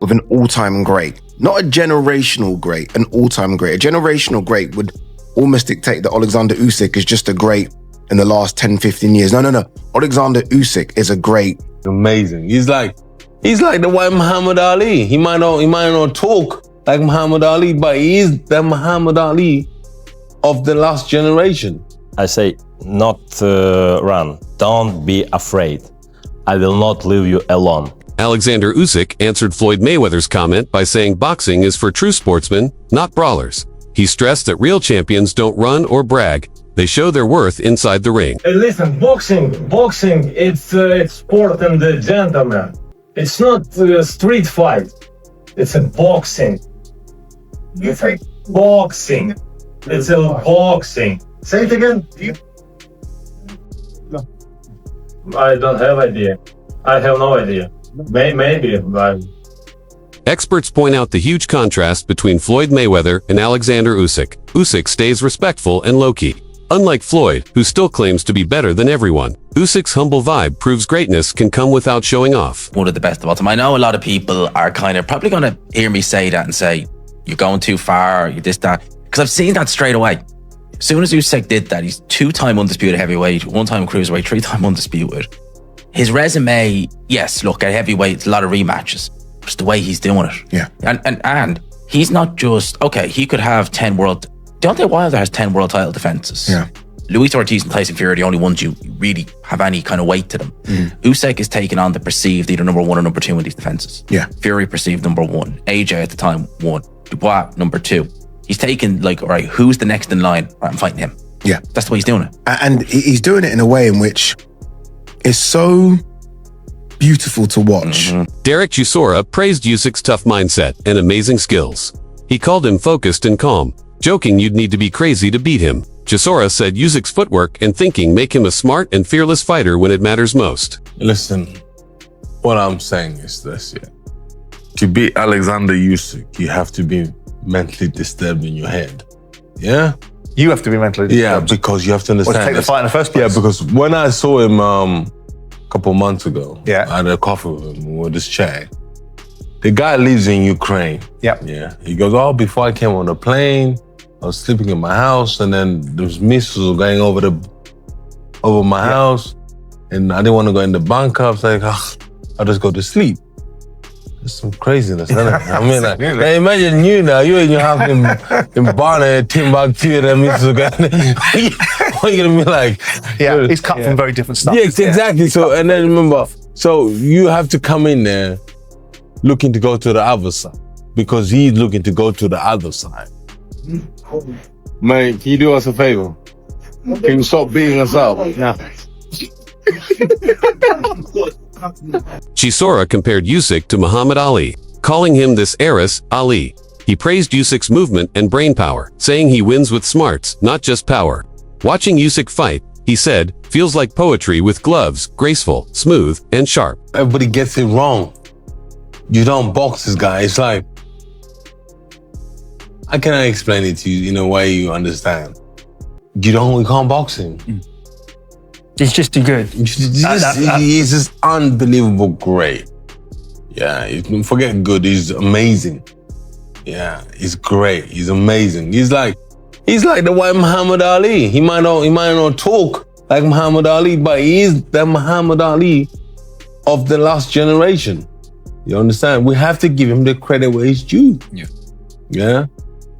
with an all-time great. Not a generational great, an all-time great. A generational great would almost dictate that Oleksandr Usyk is just a great in the last 10, 15 years. No. Oleksandr Usyk is a great. Amazing. He's like the white Muhammad Ali. He might not talk like Muhammad Ali, but he is the Muhammad Ali of the last generation. I say, not run. Don't be afraid. I will not leave you alone. Oleksandr Usyk answered Floyd Mayweather's comment by saying boxing is for true sportsmen, not brawlers. He stressed that real champions don't run or brag. They show their worth inside the ring. Hey, listen, boxing, it's sport and the gentleman. It's not a street fight. It's a boxing. It's a boxing. It's a boxing. Say it again. No. I don't have idea. I have no idea. Maybe. Experts point out the huge contrast between Floyd Mayweather and Oleksandr Usyk. Usyk stays respectful and low-key. Unlike Floyd, who still claims to be better than everyone, Usyk's humble vibe proves greatness can come without showing off. One of the best of all time. I know a lot of people are kind of probably going to hear me say that and say, you're going too far, you're this, that. Because I've seen that straight away. As soon as Usyk did that, he's 2-time undisputed heavyweight, 1-time cruiserweight, 3-time undisputed. His resume, yes, look, at heavyweight, it's a lot of rematches. It's the way he's doing it. Yeah. And he's not just, okay, he could have 10 world... Deontay Wilder has 10 world title defenses. Yeah. Luis Ortiz and Tyson Fury are the only ones you really have any kind of weight to them. Usyk is taking on the perceived either number 1 or number 2 in these defenses. Yeah. Fury perceived number 1. AJ at the time 1. Dubois number 2. He's taking like, all right, who's the next in line? All right, I'm fighting him. Yeah. That's the way he's doing it. And he's doing it in a way in which is so beautiful to watch. Derek Chisora praised Usyk's tough mindset and amazing skills. He called him focused and calm, joking you'd need to be crazy to beat him. Chisora said Usyk's footwork and thinking make him a smart and fearless fighter when it matters most. Listen, what I'm saying is this, yeah. To beat Oleksandr Usyk, you have to be mentally disturbed in your head. Yeah? You have to be mentally disturbed. Yeah, because you have to understand. Take the fight in the first place. Yeah, because when I saw him a couple months ago, yeah, I had a coffee with him with this chat. The guy lives in Ukraine. Yep. Yeah. He goes, oh, before I came on the plane, I was sleeping in my house, and then those missiles were going over my house, and I didn't want to go in the bunker. I was like, I'll just go to sleep. There's some craziness, isn't it? I mean, like, hey, imagine you now, you're in your house in Barna, Timbuktu, and missiles are going. What are you gonna be like? Yeah, he's cut from very different stuff. Yeah, exactly. So, and then remember, so you have to come in there looking to go to the other side, because he's looking to go to the other side. Man, can you do us a favor? Can you stop beating us up? Yeah. Chisora compared Usyk to Muhammad Ali, calling him this era's Ali. He praised Usyk's movement and brain power, saying he wins with smarts, not just power. Watching Usyk fight, he said, feels like poetry with gloves, graceful, smooth, and sharp. Everybody gets it wrong. You don't box this guy. It's like, how can I explain it to you in a way you understand? You can't box him. He's just too good. He's just unbelievable great. Yeah, forget good, he's amazing. Yeah, he's great, he's amazing. He's like the white Muhammad Ali. He might not talk like Muhammad Ali, but he is the Muhammad Ali of the last generation. You understand? We have to give him the credit where he's due. Yeah.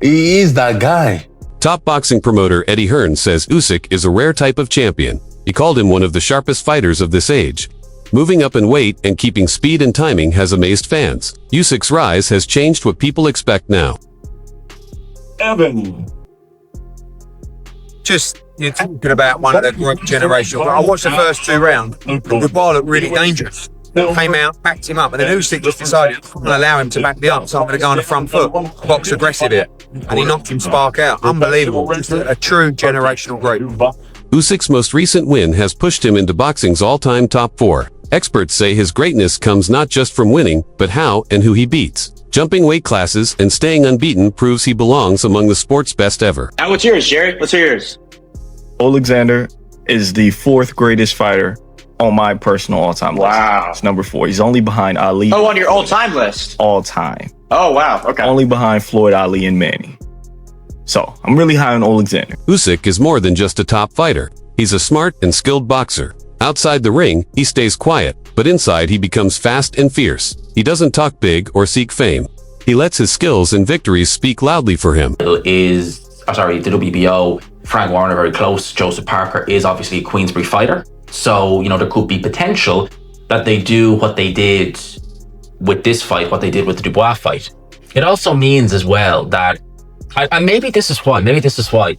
He is that guy. Top boxing promoter Eddie Hearn says Usyk is a rare type of champion. He called him one of the sharpest fighters of this age. Moving up in weight and keeping speed and timing has amazed fans. Usyk's rise has changed what people expect now. Evan. Just, you're talking about one of the great generational. I watched the first 2 rounds. The bar looked really dangerous. Came out, backed him up, and then Usyk just decided I'm going to allow him to back me up, so I'm going to go on the front foot, box aggressive here. And he knocked him spark out. Unbelievable. Just a true generational great. Usyk's most recent win has pushed him into boxing's all-time top 4. Experts say his greatness comes not just from winning, but how and who he beats. Jumping weight classes and staying unbeaten proves he belongs among the sport's best ever. Now, what's yours, Jerry? What's yours? Oleksandr is the 4th greatest fighter on my personal all-time list. Wow. It's number 4. He's only behind Ali. Oh, on your all-time list? All time. Oh, wow. Okay. Only behind Floyd, Ali, and Manny. So, I'm really high on Oleksandr. Usyk is more than just a top fighter. He's a smart and skilled boxer. Outside the ring, he stays quiet, but inside he becomes fast and fierce. He doesn't talk big or seek fame. He lets his skills and victories speak loudly for him. The WBO, Frank Warner very close. Joseph Parker is obviously a Queensberry fighter. So, you know, there could be potential that they do what they did with this fight, what they did with the Dubois fight. It also means as well that, and maybe this is why,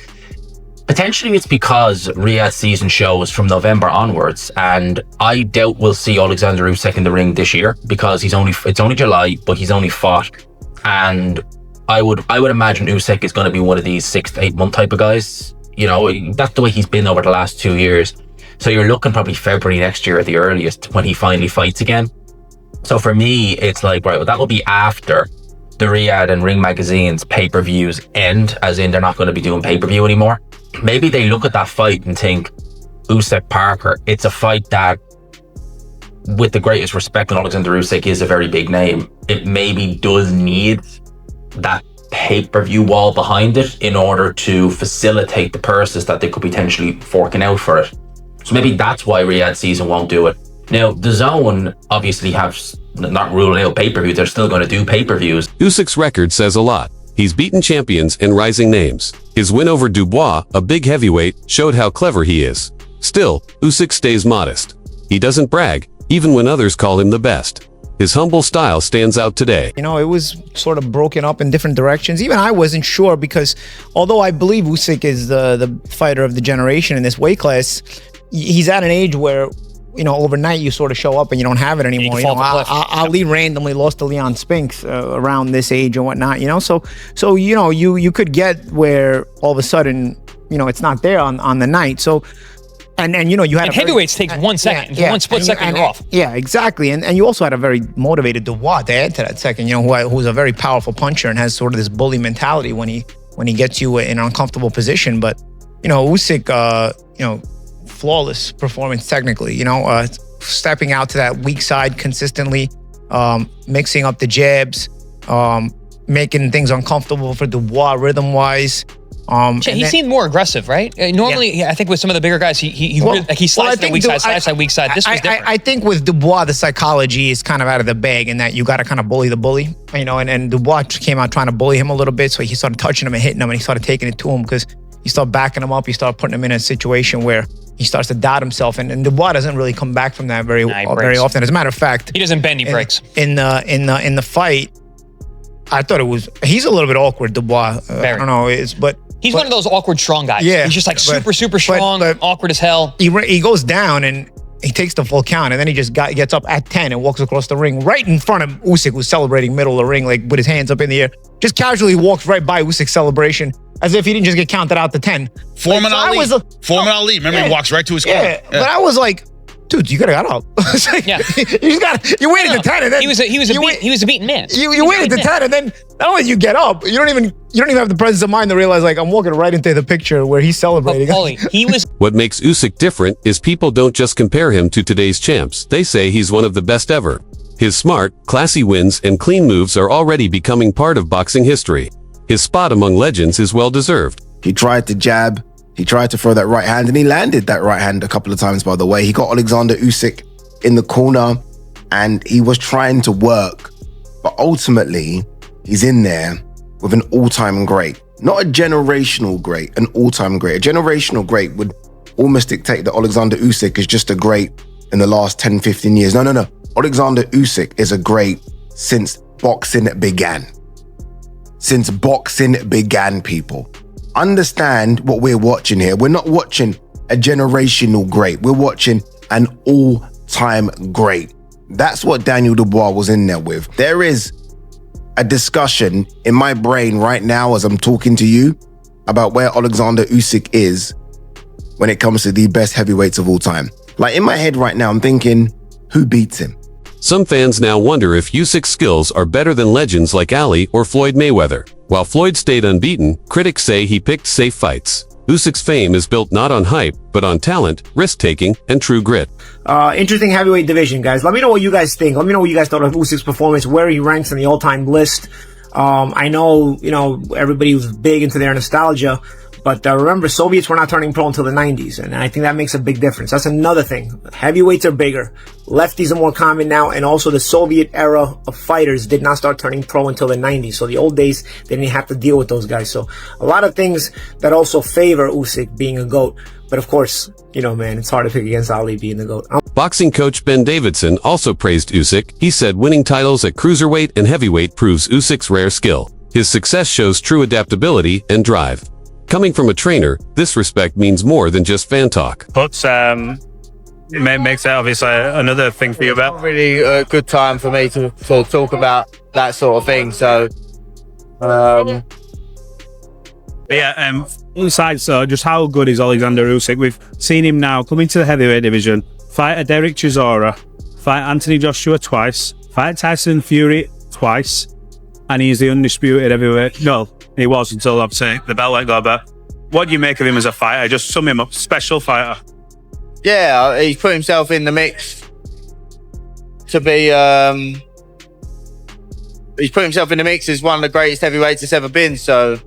potentially it's because Riyadh's season shows from November onwards, and I doubt we'll see Oleksandr Usyk in the ring this year because it's only July, but he's only fought. And I would imagine Usyk is going to be one of these 6 to 8 month type of guys. You know, that's the way he's been over the last 2 years. So you're looking probably February next year at the earliest when he finally fights again. So for me, it's like, right, well, that will be after the Riyadh and Ring Magazine's pay-per-views end, as in they're not going to be doing pay-per-view anymore. Maybe they look at that fight and think, Usyk Parker, it's a fight that, with the greatest respect, and Oleksandr Usyk is a very big name, it maybe does need that pay-per-view wall behind it in order to facilitate the purses that they could potentially forking out for it. So maybe that's why Riyadh season won't do it. Now, the Zone obviously have not ruling out pay-per-view. They're still going to do pay-per-views. Usyk's record says a lot. He's beaten champions and rising names. His win over Dubois, a big heavyweight, showed how clever he is. Still, Usyk stays modest. He doesn't brag, even when others call him the best. His humble style stands out today. You know, it was sort of broken up in different directions. Even I wasn't sure because although I believe Usyk is the fighter of the generation in this weight class, he's at an age where, you know, overnight you sort of show up and you don't have it anymore. You know, Ali randomly lost to Leon Spinks around this age and whatnot, you know? So you know, you could get where all of a sudden, you know, it's not there on the night. So, and you know, you had heavyweights takes 1 second. One split second, you're off. Yeah, exactly. And you also had a very motivated Dubois to add to that second, you know, who's a very powerful puncher and has sort of this bully mentality when he gets you in an uncomfortable position. But, you know, Usyk, you know, flawless performance technically, you know, stepping out to that weak side consistently, mixing up the jabs, making things uncomfortable for Dubois rhythm-wise. He seemed more aggressive, right? Normally, I think with some of the bigger guys, he slides that weak side, slides that weak side. This was different. I think with Dubois, the psychology is kind of out of the bag in that you got to kind of bully the bully, you know, and Dubois came out trying to bully him a little bit, so he started touching him and hitting him, and he started taking it to him because you start backing him up, you start putting him in a situation where he starts to doubt himself, and Dubois doesn't really come back from that very often. As a matter of fact, he doesn't bend, he breaks. In the fight, I thought he's a little bit awkward, Dubois. I don't know, but he's one of those awkward strong guys. Yeah, he's just like super strong, awkward as hell. He goes down and he takes the full count, and then he just gets up at 10 and walks across the ring right in front of Usyk, who's celebrating middle of the ring, like with his hands up in the air. Just casually walks right by Usyk's celebration as if he didn't just get counted out to 10. Foreman Ali. Remember, he walks right to his corner. Yeah, but I was like, dude, you could have got up. You waited to 10, and then he was a beaten man. You waited to 10, and then not only you get up, you don't even have the presence of mind to realize, like, I'm walking right into the picture where he's celebrating. What makes Usyk different is people don't just compare him to today's champs. They say he's one of the best ever. His smart, classy wins and clean moves are already becoming part of boxing history. His spot among legends is well-deserved. He tried to jab, he tried to throw that right hand, and he landed that right hand a couple of times, by the way. He got Oleksandr Usyk in the corner, and he was trying to work. But ultimately, he's in there with an all-time great. Not a generational great, an all-time great. A generational great would almost dictate that Oleksandr Usyk is just a great in the last 10, 15 years. No. Oleksandr Usyk is a great since boxing began. Since boxing began, people. Understand what we're watching here. We're not watching a generational great. We're watching an all-time great. That's what Daniel Dubois was in there with. There is a discussion in my brain right now as I'm talking to you about where Oleksandr Usyk is when it comes to the best heavyweights of all time. Like, in my head right now, I'm thinking, who beats him? Some fans now wonder if Usyk's skills are better than legends like Ali or Floyd Mayweather. While Floyd stayed unbeaten, critics say he picked safe fights. Usyk's fame is built not on hype, but on talent, risk-taking, and true grit. Interesting heavyweight division, guys. Let me know what you guys think. Let me know what you guys thought of Usyk's performance, where he ranks in the all-time list. I know, everybody was big into their nostalgia, but remember, Soviets were not turning pro until the 90s, and I think that makes a big difference. That's another thing. Heavyweights are bigger. Lefties are more common now, and also the Soviet era of fighters did not start turning pro until the 90s. So the old days, they didn't have to deal with those guys. So a lot of things that also favor Usyk being a GOAT. But of course, man, it's hard to pick against Ali being the GOAT. Boxing coach Ben Davidson also praised Usyk. He said winning titles at cruiserweight and heavyweight proves Usyk's rare skill. His success shows true adaptability and drive. Coming from a trainer, this respect means more than just fan talk. But makes it obviously another thing for you about. Really a good time for me to talk about that sort of thing. So, Besides, just how good is Oleksandr Usyk? We've seen him now come into the heavyweight division, fight a Derek Chisora, fight Anthony Joshua twice, fight Tyson Fury twice, and he's the undisputed heavyweight. No, he was until obviously the belt let go. But what do you make of him as a fighter? Just sum him up. Special fighter. Yeah, he's put himself in the mix to be. He's put himself in the mix as one of the greatest heavyweights that's ever been. So,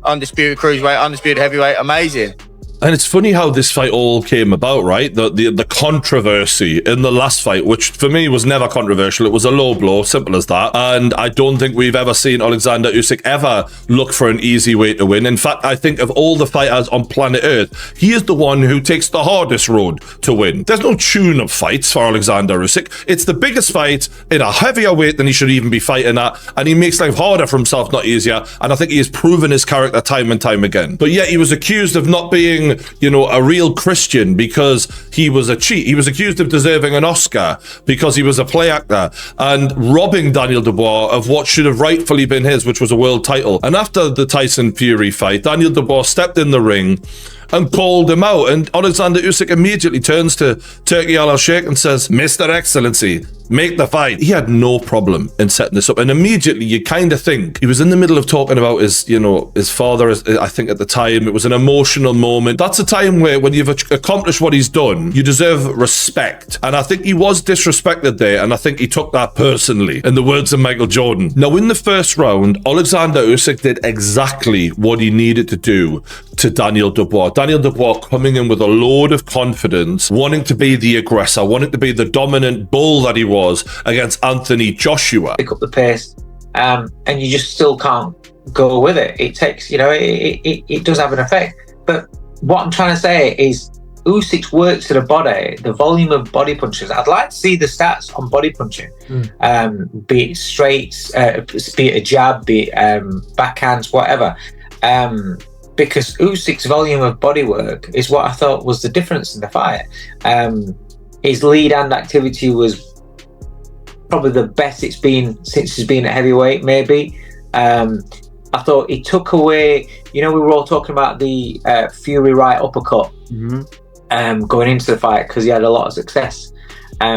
undisputed cruiserweight, undisputed heavyweight, amazing. And it's funny how this fight all came about, right? The controversy in the last fight, which for me was never controversial. It was a low blow, simple as that. And I don't think we've ever seen Oleksandr Usyk ever look for an easy way to win. In fact, I think of all the fighters on planet Earth, he is the one who takes the hardest road to win. There's no tune-up fights for Oleksandr Usyk. It's the biggest fight in a heavier weight than he should even be fighting at. And he makes life harder for himself, not easier. And I think he has proven his character time and time again. But yet he was accused of not being, a real Christian because he was a cheat. He was accused of deserving an Oscar because he was a play actor and robbing Daniel Dubois of what should have rightfully been his, which was a world title. And after the Tyson Fury fight, Daniel Dubois stepped in the ring and called him out. And Oleksandr Usyk immediately turns to Turki Al-Sheikh and says, Mr. Excellency, make the fight. He had no problem in setting this up. And immediately you kind of think he was in the middle of talking about his father, I think at the time. It was an emotional moment. That's a time where when you've accomplished what he's done, you deserve respect. And I think he was disrespected there. And I think he took that personally, in the words of Michael Jordan. Now, in the first round, Oleksandr Usyk did exactly what he needed to do to Daniel Dubois. Daniel Dubois coming in with a load of confidence, wanting to be the aggressor, wanting to be the dominant bull that he was against Anthony Joshua. Pick up the pace, and you just still can't go with it. It takes, it does have an effect. But what I'm trying to say is Usyk's work to the body, the volume of body punches. I'd like to see the stats on body punching, be it straights, be it a jab, be it backhands, whatever. Because Usyk's volume of body work is what I thought was the difference in the fight. His lead hand activity was probably the best it's been since he's been at heavyweight, maybe. I thought he took away, we were all talking about the Fury right uppercut going into the fight because he had a lot of success. We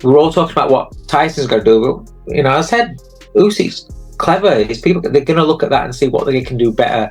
were all talking about what Tyson's going to do, but, I said Usyk's clever. His people, they're going to look at that and see what they can do better